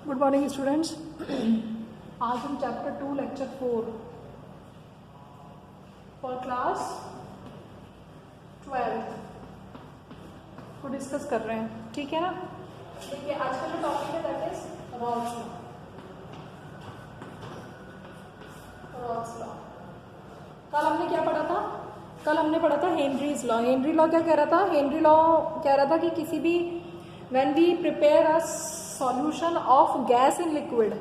Good morning students. आज हम chapter 2 lecture 4 for class 12 को डिस्कस कर रहे हैं, ठीक है ना। देखिए आज का जो टॉपिक है दैट इज रॉल्स लॉ। कल हमने क्या पढ़ा था? कल हमने पढ़ा था हेनरीज लॉ। हेनरी लॉ क्या कह रहा था? हेनरी लॉ कह रहा था कि किसी भी when we prepare a solution of gas in liquid,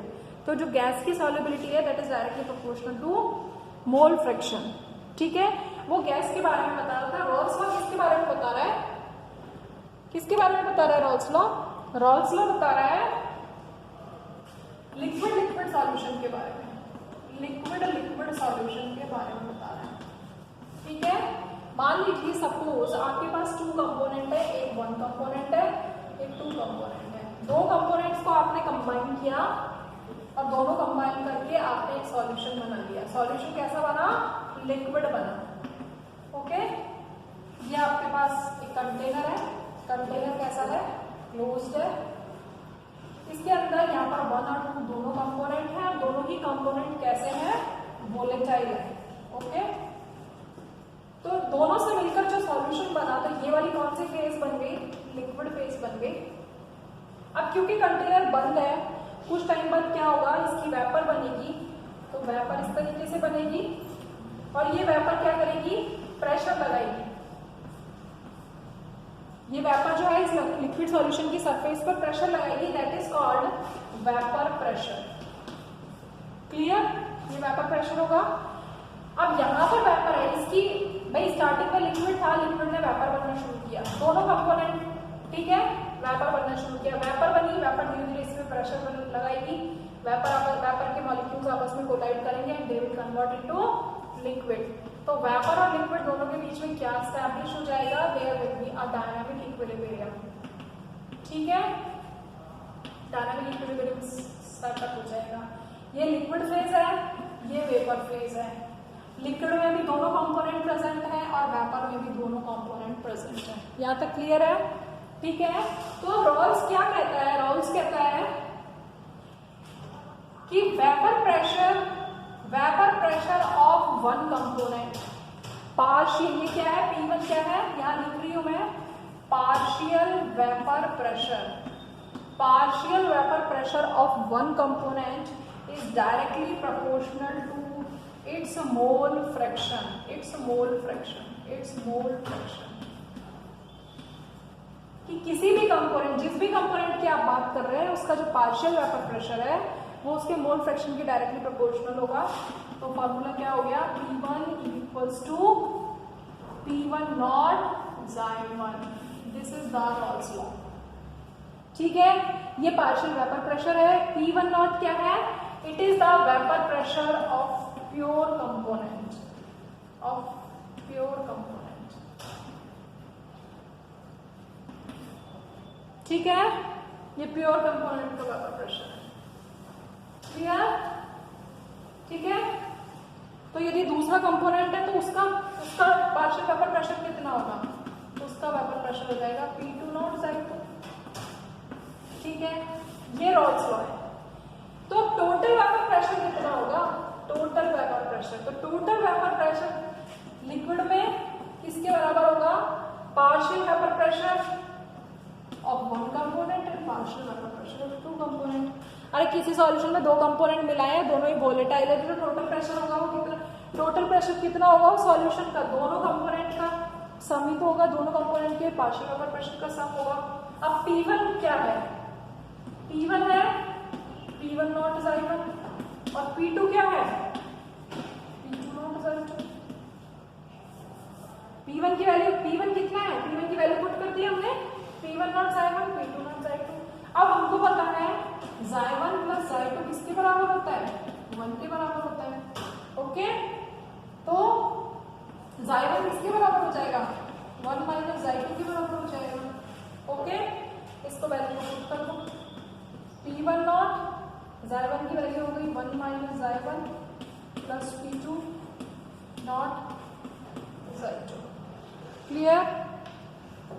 तो जो गैस की सॉल्युबिलिटी है that is directly proportional to mole fraction, ठीक है। वो गैस के बारे में बता रहा था। रॉल्स लॉ किसके बारे में बता रहा है? किसके बारे में बता रहा है रॉल्स लॉ? रॉल्स लॉ बता रहा है लिक्विड सॉल्यूशन के बारे में, लिक्विड सॉल्यूशन के बारे में बता रहा है, ठीक है। मान लीजिए सपोज आपके पास 2 कंपोनेंट है, एक 1 कंपोनेंट है, एक 2 कंपोनेंट है। 2 कंपोनेंट्स को आपने कंबाइन किया और दोनों कंबाइन करके आपने एक सॉल्यूशन बना लिया। सॉल्यूशन कैसा बना? लिक्विड बना, ओके। ये आपके पास एक कंटेनर है। कंटेनर कैसा है? क्लोज्ड है। इसके अंदर यहाँ पर 1 और 2 दोनों कंपोनेंट हैं और दोनों ही कंपोनेंट कैसे हैं? वोलेटाइल है, ओके। तो दोनों से मिलकर जो सॉल्यूशन बना, तो ये वाली कौन सी फेज बन गई? लिक्विड फेज बन गई। अब क्योंकि कंटेनर बंद है, कुछ टाइम बाद क्या होगा? इसकी वेपर बनेगी। तो वेपर इस तरीके से बनेगी और ये वेपर क्या करेगी? प्रेशर लगाएगी। ये वेपर जो है इस लिक्विड सॉल्यूशन की सरफेस पर प्रेशर लगाएगी, that is called vapour pressure. Clear? ये वेपर प्रेशर होगा। अब यहाँ पर वेपर है, इसकी भाई स्टार्टिंग में लिक्विड था, लिक्विड ने वेपर बनना शुरू किया। दोनों कंपोनेंट, ठीक है, वेपर बनना शुरू किया। वेपर बनी, वेपर धीरे धीरे इसमें प्रेशर लगाएगी। वेपर के मॉलिक्यूल्स आपस में कोलाइड करेंगे and they will convert into liquid. तो वेपर और लिक्विड दोनों के बीच में क्या एस्टैब्लिश हो जाएगा? There will be a dynamic equilibrium, ठीक है। डायनामिक इक्विलिब्रियम सेटअप हो जाएगा। ये लिक्विड फेज है, ये वेपर फेज है। लिक्विड में भी दोनों कंपोनेंट प्रेजेंट है और वेपर में भी दोनों कंपोनेंट प्रेजेंट है। यहाँ तक क्लियर है? ठीक है। तो रॉल्स क्या कहता है? रॉल्स कहता है कि vapour pressure of 1 component partial, ये क्या है? P1 क्या है? यहाँ लिख रही हूं मैं, partial vapour pressure of 1 component is directly proportional to its mole fraction. कि किसी भी कंपोनेंट, जिस भी कंपोनेंट की आप बात कर रहे हैं, उसका जो पार्शियल वेपर प्रेशर है वो उसके मोल फ्रैक्शन के डायरेक्टली प्रोपोर्शनल होगा। तो फॉर्मूला क्या हो गया? P1 equals to P1 naught Xi1। This is the Raoult's law, ठीक है। ये पार्शियल वेपर प्रेशर है। P1 नॉट क्या है? It is the vapour pressure of pure component, ठीक है। ये प्योर कंपोनेंट का वेपर प्रेशर है, क्लियर? ठीक है। तो यदि दूसरा कंपोनेंट है तो उसका पार्शियल वेपर प्रेशर कितना होगा? उसका वेपर प्रेशर हो जाएगा P2 नॉट Xi2, ठीक है। ये रॉल्स लॉ है। तो टोटल वेपर प्रेशर कितना होगा? टोटल वेपर प्रेशर, तो टोटल वेपर प्रेशर लिक्विड में किसके बराबर होगा? Partial vapour pressure of 1 component and partial vapour pressure of 2 component. अरे किसी सॉल्यूशन में 2 कंपोनेंट मिलाए हैं, दोनों ही वोलेटाइल है, तो टोटल प्रेशर होगा वो कितना? टोटल प्रेशर कितना होगा सॉल्यूशन का? दोनों कंपोनेंट का सम ही तो होगा, दोनों कंपोनेंट के पार्शियल वेपर प्रेशर का सम होगा। अब P1 क्या है? P1 है P1 नॉट Xi1 और P2 क्या है? P2 not Xi2। P1 कितना है? P1 की वैल्यू पुट कर दी हमने, P1 naught Xi1, P2 not Xi2। अब हमको पता है Xi1 प्लस Xi2 किसके बराबर होता है? 1 के बराबर होता है, ओके। तो Xi1 किसके बराबर हो जाएगा? 1 माइनस Xi2 के बराबर हो जाएगा, ओके। इसको वैल्यू पुट कर दो। P1 नॉट Xi1 की वैल्यू हो गई 1 minus Xi1 plus P2 not Xi2। Clear?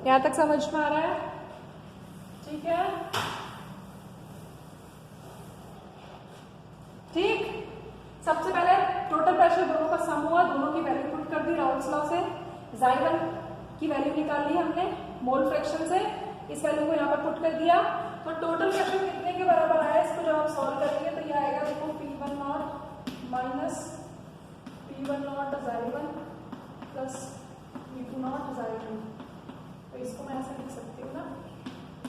यहाँ तक समझ में आ रहा है? ठीक है। सबसे पहले टोटल प्रेशर दोनों का सम हुआ, दोनों की वैल्यू पुट कर दी राउल्स लॉ से, Xy1 की वैल्यू निकाल ली हमने मोल फ्रैक्शन से, इस वैल्यू को यहाँ पर पुट कर दिया, तो टोटल प्रेशर कितने के बराबर आया, इसको जब आप सॉल्व करेंगे तो ये आएगा देखो P1 not minus P1 not Xy1 plus P2 not Xy2, तो इसको मैं ऐसे लिख सकती हूँ ना,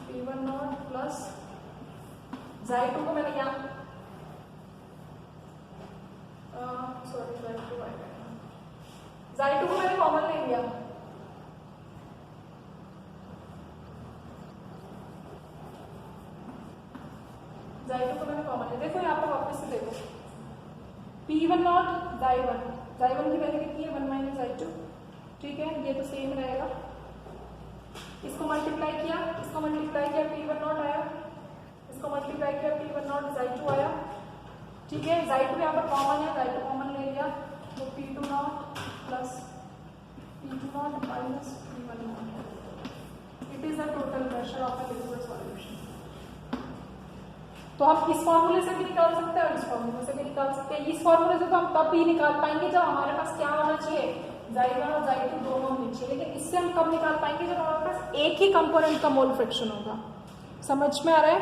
P1 नॉट प्लस Xy2 को मैंने क्या सॉरी Xy2 को मैंने कॉमन ले लिया, Xy2 को मैंने कॉमन ले, देखो यहाँ पर वापस से देखो P1 नॉट Xy1 की वैल्यू कितनी है 1 माइनस Xy2, ठीक है, ये तो सेम रहेगा, इसको मल्टीप्लाई किया P1 नॉट आया, इसको मल्टीप्लाई किया P1 नॉट Xy2 आया, ठीक है, Xy2 यहाँ पर कॉमन है, Xy2 कॉमन ले लिया, तो P2 not plus P2 not minus P1 not, it is the total pressure of a liquid solution. तो हम इस फॉर्मूले से भी निकाल सकते हैं और इस फॉर्मूले से भी निकाल सकते हैं। इस फॉर्मूले से तो हम तब भी निकाल पाएंगे जब हमारे पास क्या होना चाहिए, Xy1 और Xy2 दोनों होने चाहिए, लेकिन इससे हम कब निकाल पाएंगे जब हमारे पास एक ही कंपोनेंट का मोल फ्रैक्शन होगा। समझ में आ रहा है?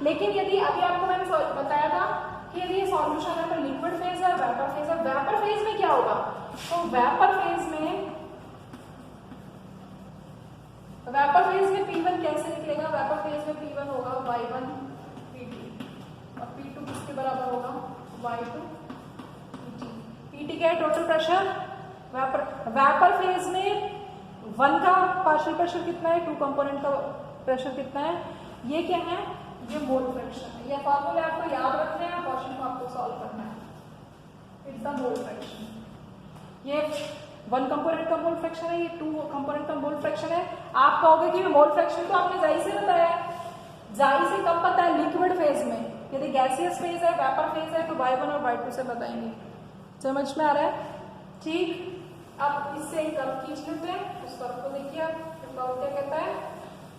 लेकिन यदि अभी आपको मैंने बताया था कि यदि ये सॉल्यूशन है तो लिक्विड फेज है, वेपर फेज है, वेपर फेज में क्या होगा, तो वेपर फेज में P1 कैसे निकलेगा, वेपर फेज में P1 होगा Y1 P2 और P2 किसके बराबर होगा Y2 PT। PT क्या है, टोटल प्रेशर, वेपर फेज में 1 का पार्शियल प्रेशर कितना है, 2 कंपोनेंट का प्रेशर कितना है, ये क्या है, ये मोल फ्रैक्शन है। ये फॉर्मूले आपको याद रखने हैं, क्वेश्चन को आपको सॉल्व करना है, इट्स द मोल फ्रैक्शन। ये 1 कंपोनेंट का मोल फ्रैक्शन है, ये 2 कंपोनेंट का मोल फ्रैक्शन है। आप कहोगे कि मोल फ्रैक्शन तो आपने Xy से बताया, Xy से कब पता है, लिक्विड फेज में, यदि गैसियस फेज है, वेपर फेज है तो Y1 और Y2 से बताएंगे। समझ में आ रहा है? ठीक, अब इससे एक कर्व खींच लेते हैं, उस कर्व को देखिए आप, कर्व क्या कहता है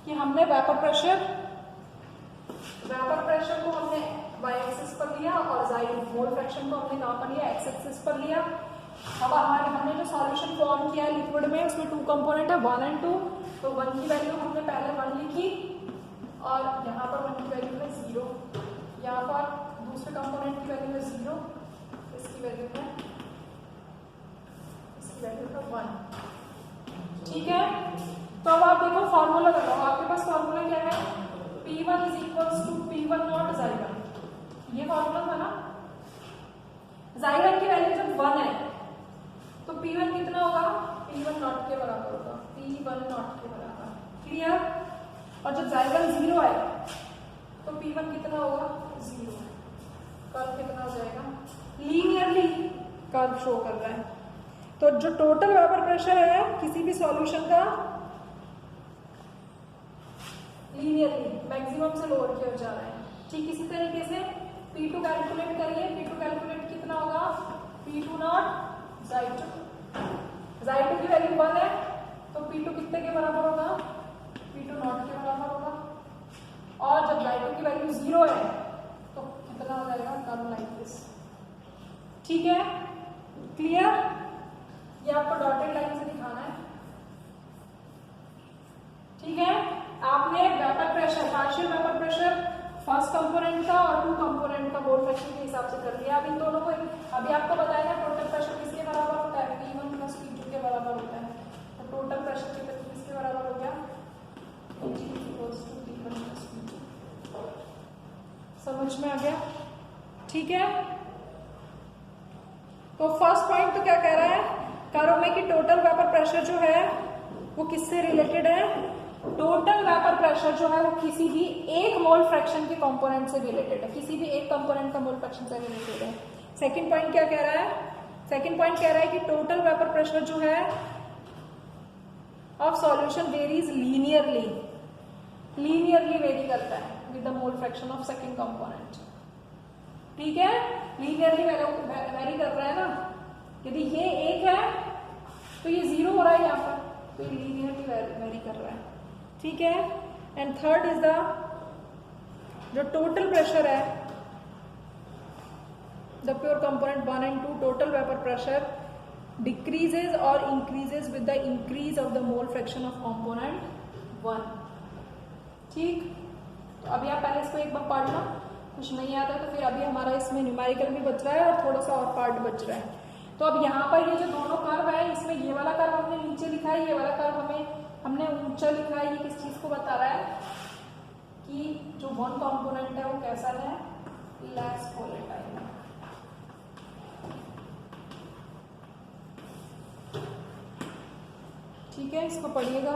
कि हमने वेपर प्रेशर को हमने y एक्सिस पर लिया और Xy मोल फ्रैक्शन को हमने कहां पर लिया, x एक्सिस पर लिया। अब हमने जो सॉल्यूशन फॉर्म किया है लिक्विड में, उसमें 2 कंपोनेंट है 1 और 2, तो 1 की वैल्यू हमने पहले 1 लिखी और यहाँ पर 1 की वैल्यू है 0, यहाँ पर दूसरे कंपोनेंट की वैल्यू है 0, इसकी वैल्यू है 1, ठीक है। तो अब आप देखो फॉर्मूला लगाओ, आपके पास फॉर्मूला क्या है, P1 is equals to P1 not Xy1, ये फॉर्मूला था ना। Xy1 की वैल्यू जब 1 है तो P1 कितना होगा, P1 नॉट के बराबर होगा, P1 नॉट के बराबर, क्लियर। और जब Xy1 0 है तो P1 कितना होगा, 0, कर्व कितना हो जाएगा, लीनियरली कर्व शो कर रहा है। तो जो टोटल वेपर प्रेशर है किसी भी सॉल्यूशन का लीनियरली मैक्सिमम से लोअर की ओर जा रहा है। ठीक इसी तरीके से P2 कैलकुलेट करिए, P2 कैलकुलेट कितना होगा, P2 नॉट Xy2 की वैल्यू 1 है तो P2 कितने के बराबर होगा, P2 नॉट के बराबर होगा, और जब Xy2 की वैल्यू 0 है तो कितना हो जाएगा, कर्व लाइक दिस, ठीक है, क्लियर। ये आपको डॉटेड लाइन से दिखाना है, ठीक है। आपने vapour pressure, partial vapour pressure first component का और 2 कंपोनेंट का मोल फ्रैक्शन के हिसाब से कर लिया। अब इन दोनों को अभी आपको बताया टोटल प्रेशर किसके बराबर होता है, P1 प्लस P2 के बराबर होता है, तो टोटल प्रेशर किसके बराबर हो गया, P1 प्लस P2। समझ में आ गया, ठीक है। तो फर्स्ट पॉइंट तो क्या कह रहा है, कर्व में कि टोटल वेपर प्रेशर जो है वो किससे रिलेटेड है, टोटल वेपर प्रेशर जो है वो किसी भी एक मोल फ्रैक्शन के कंपोनेंट से रिलेटेड है, किसी भी एक कंपोनेंट का मोल फ्रैक्शन से रिलेटेड है। सेकंड पॉइंट क्या कह रहा है, सेकंड पॉइंट कह रहा है कि टोटल वेपर प्रेशर जो है of solution varies linearly very करता है with the mole fraction of second component, ठीक है, लीनियरली वेरी कर रहा है ना। यदि ये 1 है तो ये 0 हो रहा है यहाँ पर, तो ये लीनियरली वेरी कर रहा है, ठीक है। एंड थर्ड इज द जो टोटल प्रेशर है the pure component 1 and 2 total vapour pressure decreases और increases with the increase of the mole fraction of component 1। ठीक, तो अभी आप पहले इसको एक बार पढ़ लो, कुछ नहीं आता तो फिर अभी हमारा इसमें न्यूमेरिकल भी बच रहा है और थोड़ा सा और पार्ट बच रहा है। तो अब यहाँ पर ये जो दोनों कर्व है, इसमें ये वाला कर्व हमने नीचे लिखा है, ये वाला कर्व हमने ऊंचा लिखा है। ये किस चीज को बता रहा है कि जो वन कंपोनेंट है वो कैसा है, लेस वोलेटाइल। ठीक है, इसको पढ़िएगा।